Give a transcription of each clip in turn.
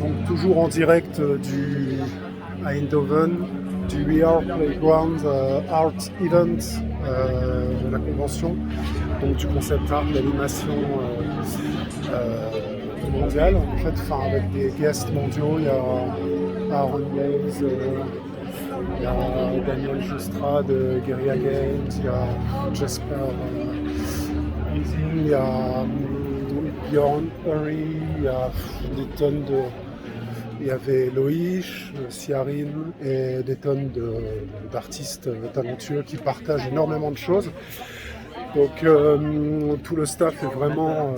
Donc toujours en direct à Eindhoven, du We Are Playground Art Event, la convention, donc du concept art, l'animation mondiale, en fait, avec des guests mondiaux. Il y a Aaron Blaze, il y a Daniel Justra de Guerrilla Games, il y a Jasper Easing, il y a Bjorn Hurry, il y a des tonnes de... Il y avait Loïch, Ciarin et des tonnes d'artistes talentueux qui partagent énormément de choses. Donc tout le staff est vraiment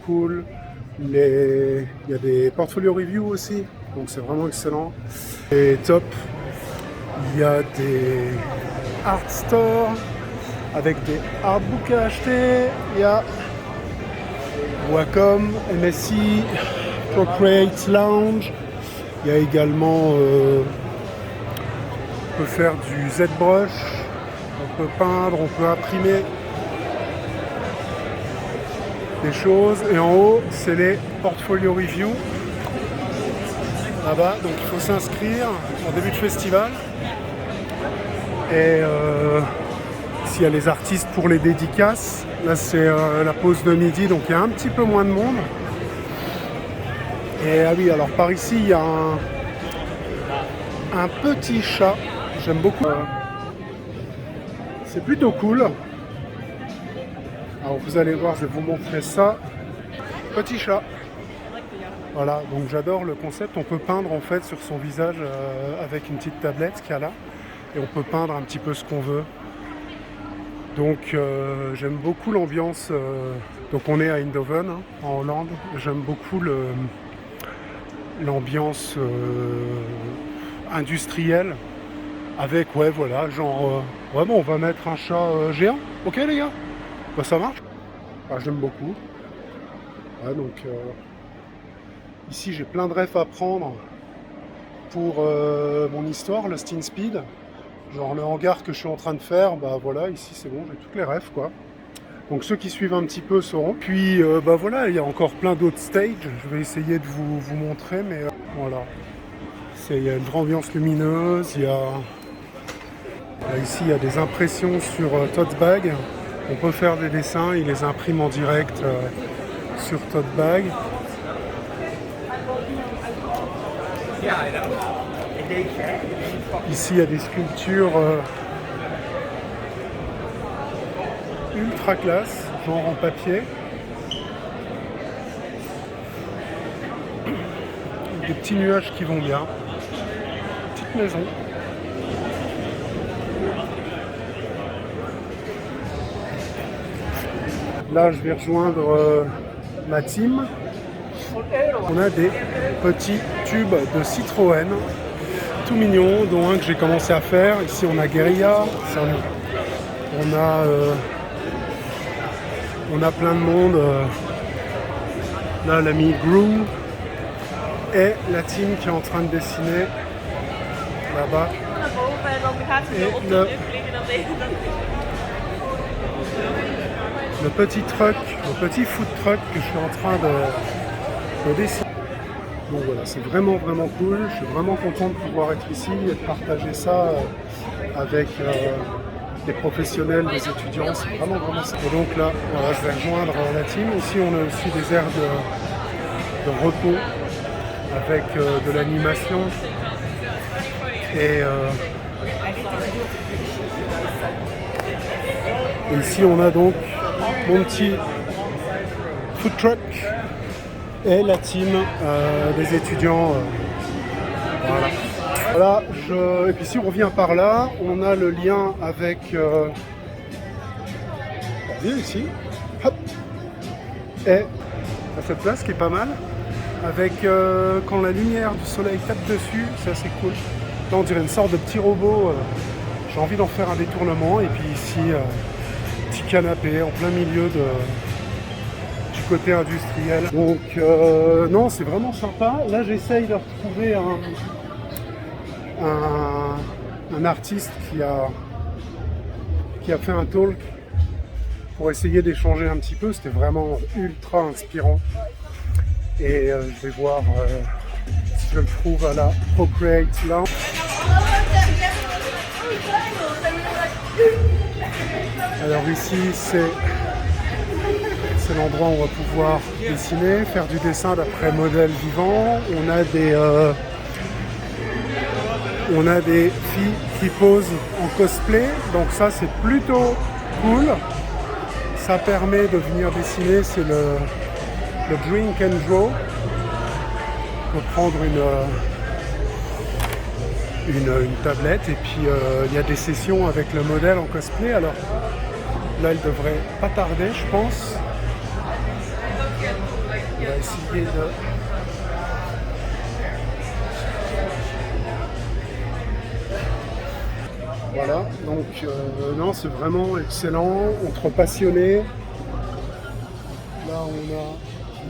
cool. Il y a des portfolio reviews aussi, donc c'est vraiment excellent. Et top, il y a des art stores avec des artbooks à acheter. Il y a Wacom, MSI, Procreate Lounge. Il y a également, on peut faire du ZBrush, on peut peindre, on peut imprimer des choses. Et en haut, c'est les portfolio review. Là-bas, donc il faut s'inscrire en début de festival. Et ici, il y a les artistes pour les dédicaces. Là, c'est la pause de midi, donc il y a un petit peu moins de monde. Et ah oui, alors par ici, il y a un petit chat. J'aime beaucoup. C'est plutôt cool. Alors vous allez voir, je vais vous montrer ça. Petit chat. Voilà, donc j'adore le concept. On peut peindre en fait sur son visage avec une petite tablette qu'il y a là. Et on peut peindre un petit peu ce qu'on veut. Donc j'aime beaucoup l'ambiance. Donc on est à Eindhoven, hein, en Hollande. J'aime beaucoup l'ambiance industrielle. Avec, ouais, voilà, genre... vraiment, on va mettre un chat géant. Ok les gars, bah, ça marche. Ah, j'aime beaucoup. Ouais, donc... ici, j'ai plein de refs à prendre pour mon histoire, le Steam Speed. Genre le hangar que je suis en train de faire, bah voilà, ici c'est bon, j'ai toutes les refs quoi. Donc ceux qui suivent un petit peu sauront. Puis bah voilà, il y a encore plein d'autres stages. Je vais essayer de vous montrer, mais voilà. Il y a une grande ambiance lumineuse, il y a... Là, ici il y a des impressions sur tote bag. On peut faire des dessins, ils les impriment en direct sur tote bag. Ici il y a des sculptures ultra classe, genre en papier. Des petits nuages qui vont bien. Petite maison. Là je vais rejoindre ma team. On a des petits tubes de Citroën, tout mignons, dont un que j'ai commencé à faire. Ici on a Guerrilla, on a plein de monde. Là l'ami Groom et la team qui est en train de dessiner là-bas. Et le petit truck, le petit food truck que je suis en train de dessiner. Donc voilà, c'est vraiment cool. Je suis vraiment content de pouvoir être ici et de partager ça avec des professionnels, des étudiants. C'est vraiment ça. Et donc là, voilà, je vais rejoindre la team. Ici, on a aussi des aires de repos avec de l'animation. Et ici, on a donc mon petit food truck et la team des étudiants. Voilà. Et puis si on revient par là, on a le lien avec... ici. Hop. Et à cette place qui est pas mal. Avec quand la lumière du soleil tape dessus, c'est assez cool. Là on dirait une sorte de petit robot. J'ai envie d'en faire un détournement. Et puis ici, petit canapé en plein milieu du côté industriel. Donc non, c'est vraiment sympa. Là j'essaye de retrouver un artiste qui a fait un talk pour essayer d'échanger un petit peu. C'était vraiment ultra inspirant. Et je vais voir si je le trouve à la Procreate Lounge. Alors ici c'est l'endroit où on va pouvoir dessiner, faire du dessin d'après modèle vivant. On a des filles qui posent en cosplay, donc ça c'est plutôt cool. Ça permet de venir dessiner, c'est le Drink and Draw. On peut prendre une tablette et puis il y a des sessions avec le modèle en cosplay. Alors là, il devrait pas tarder, je pense. On va essayer de... Voilà, donc non, c'est vraiment excellent, entre passionnés. Là, on a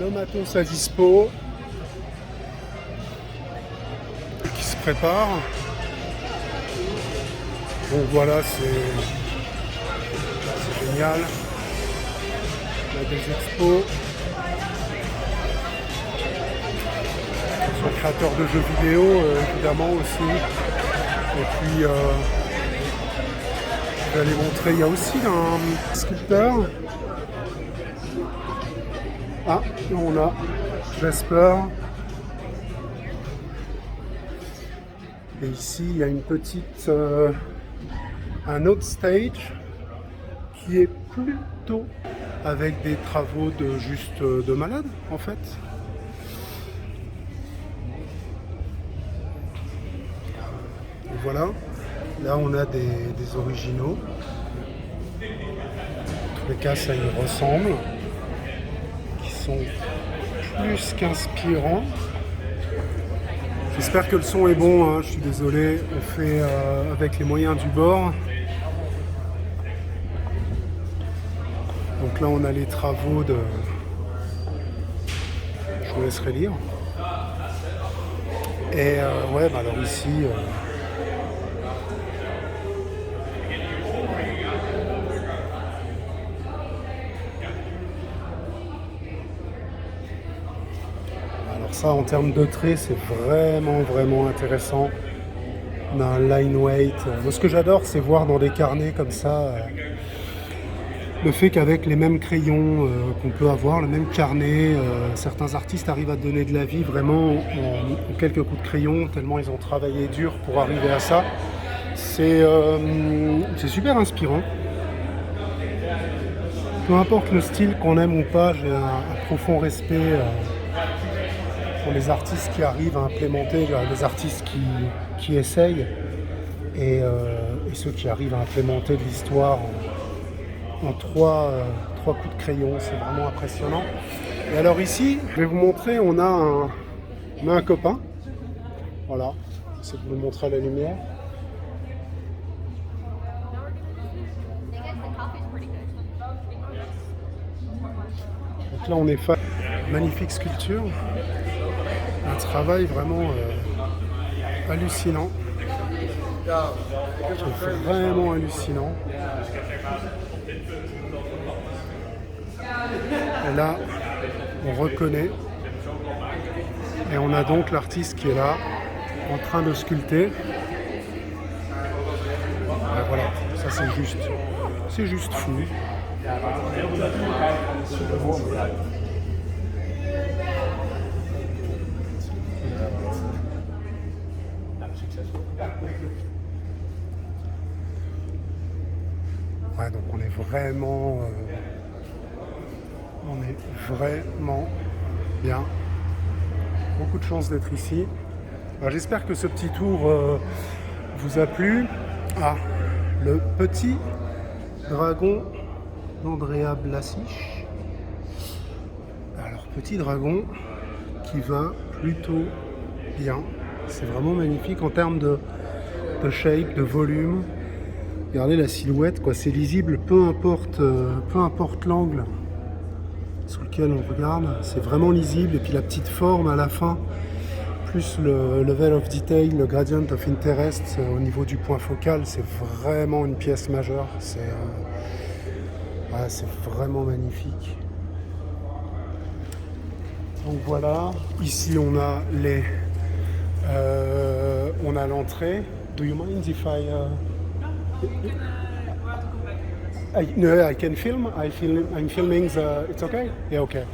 le matos à dispo qui se prépare. Donc voilà, c'est génial. On a des expos. Ils sont créateurs de jeux vidéo, évidemment aussi. Et puis, je vais aller montrer, il y a aussi un sculpteur. Ah, on a Jasper. Et ici, il y a une petite, un autre stage qui est plutôt avec des travaux de malade, en fait. Et voilà, là on a des originaux. En tous les cas, ça y ressemble. Qui sont plus qu'inspirants. J'espère que le son est bon, hein, je suis désolé, on fait avec les moyens du bord. Donc là on a les travaux de... Je vous laisserai lire. Et ouais, bah alors ici... Ça, en termes de traits, c'est vraiment intéressant. On a un line weight. Moi, ce que j'adore, c'est voir dans des carnets comme ça le fait qu'avec les mêmes crayons qu'on peut avoir, le même carnet, certains artistes arrivent à donner de la vie vraiment en quelques coups de crayon, tellement ils ont travaillé dur pour arriver à ça. C'est super inspirant. Peu importe le style qu'on aime ou pas, j'ai un profond respect pour les artistes qui arrivent à implémenter, les artistes qui essayent et ceux qui arrivent à implémenter de l'histoire en trois coups de crayon, c'est vraiment impressionnant. Et alors ici, je vais vous montrer, on a un copain, voilà, j'essaie de vous le montrer à la lumière. Donc là on est face à une magnifique sculpture. Un travail vraiment hallucinant. Vraiment hallucinant. Et là, on reconnaît. Et on a donc l'artiste qui est là, en train de sculpter. Et voilà, ça c'est juste fou. Ouais, donc on est vraiment bien. Beaucoup de chance d'être ici. Alors, j'espère que ce petit tour vous a plu. Ah, le petit dragon d'Andrea Blasisch. Alors, petit dragon qui va plutôt bien. C'est vraiment magnifique en termes de shape, de volume. Regardez la silhouette, quoi. C'est lisible, peu importe l'angle sur lequel on regarde, c'est vraiment lisible. Et puis la petite forme à la fin, plus le level of detail, le gradient of interest au niveau du point focal, c'est vraiment une pièce majeure. C'est vraiment magnifique. Donc voilà, ici on a l'entrée. Do you mind if I, no, I can film? I'm filming the. It's okay? Yeah, okay.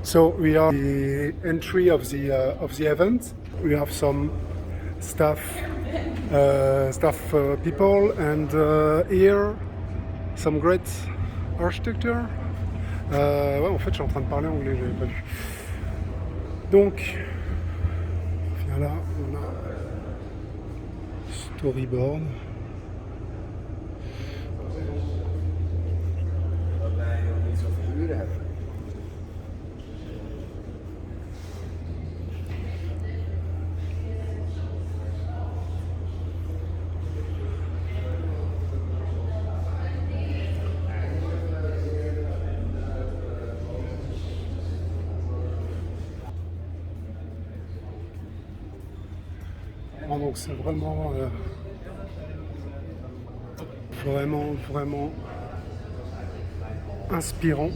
So we are the entry of the event. We have some staff people, and here some great architecture. Ouais, en fait, je suis en train de parler anglais, j'avais pas vu. Donc, là, on a storyboard. Donc c'est vraiment inspirant.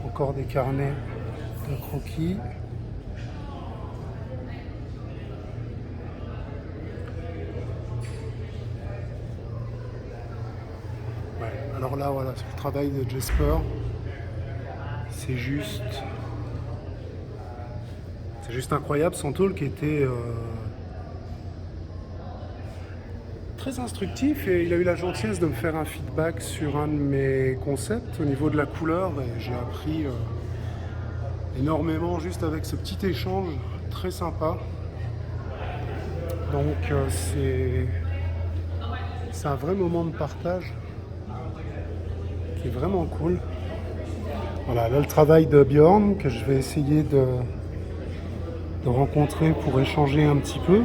Encore des carnets de croquis. Ouais, alors là, voilà, c'est le travail de Jesper. C'est juste incroyable. Son talk était très instructif et il a eu la gentillesse de me faire un feedback sur un de mes concepts au niveau de la couleur et j'ai appris énormément juste avec ce petit échange très sympa. Donc c'est un vrai moment de partage qui est vraiment cool. Voilà, là le travail de Björn que je vais essayer de rencontrer pour échanger un petit peu.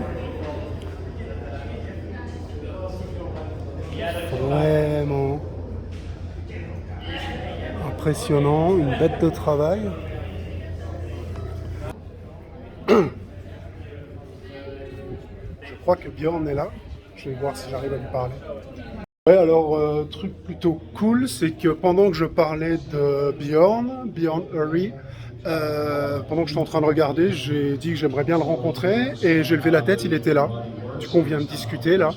Vraiment impressionnant, une bête de travail. Je crois que Björn est là. Je vais voir si j'arrive à lui parler. Ouais, alors truc plutôt cool, c'est que pendant que je parlais de Björn Hurry, pendant que j'étais en train de regarder, j'ai dit que j'aimerais bien le rencontrer et j'ai levé la tête, il était là. Du coup, on vient de discuter là.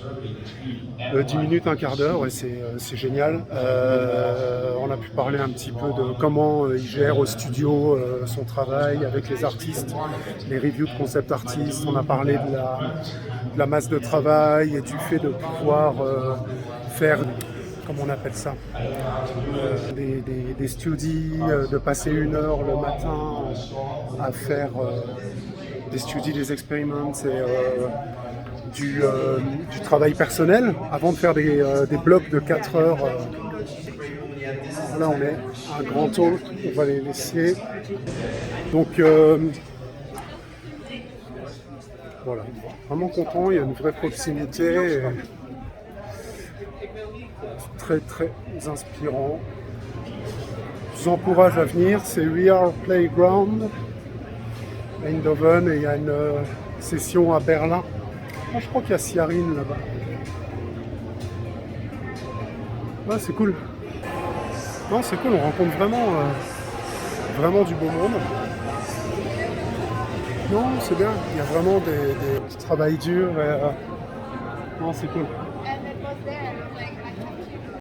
10 minutes, un quart d'heure, ouais, c'est génial. On a pu parler un petit peu de comment il gère au studio son travail avec les artistes, les reviews de concept artistes. On a parlé de la masse de travail et du fait de pouvoir faire, comment on appelle ça, des studies, de passer 1 heure le matin à faire des studies, des expériments et du travail personnel avant de faire des blocs de 4 heures. Là on est à un grand talk, on va les laisser. Donc voilà, vraiment content, il y a une vraie proximité. Très très inspirant. Je vous encourage à venir, c'est We Are Playground à Eindhoven et il y a une session à Berlin. Ah, je crois qu'il y a Siarine là-bas. Ouais, c'est cool. Non, c'est cool, on rencontre vraiment du beau monde. Non, c'est bien, il y a vraiment du travail dur. Non, c'est cool.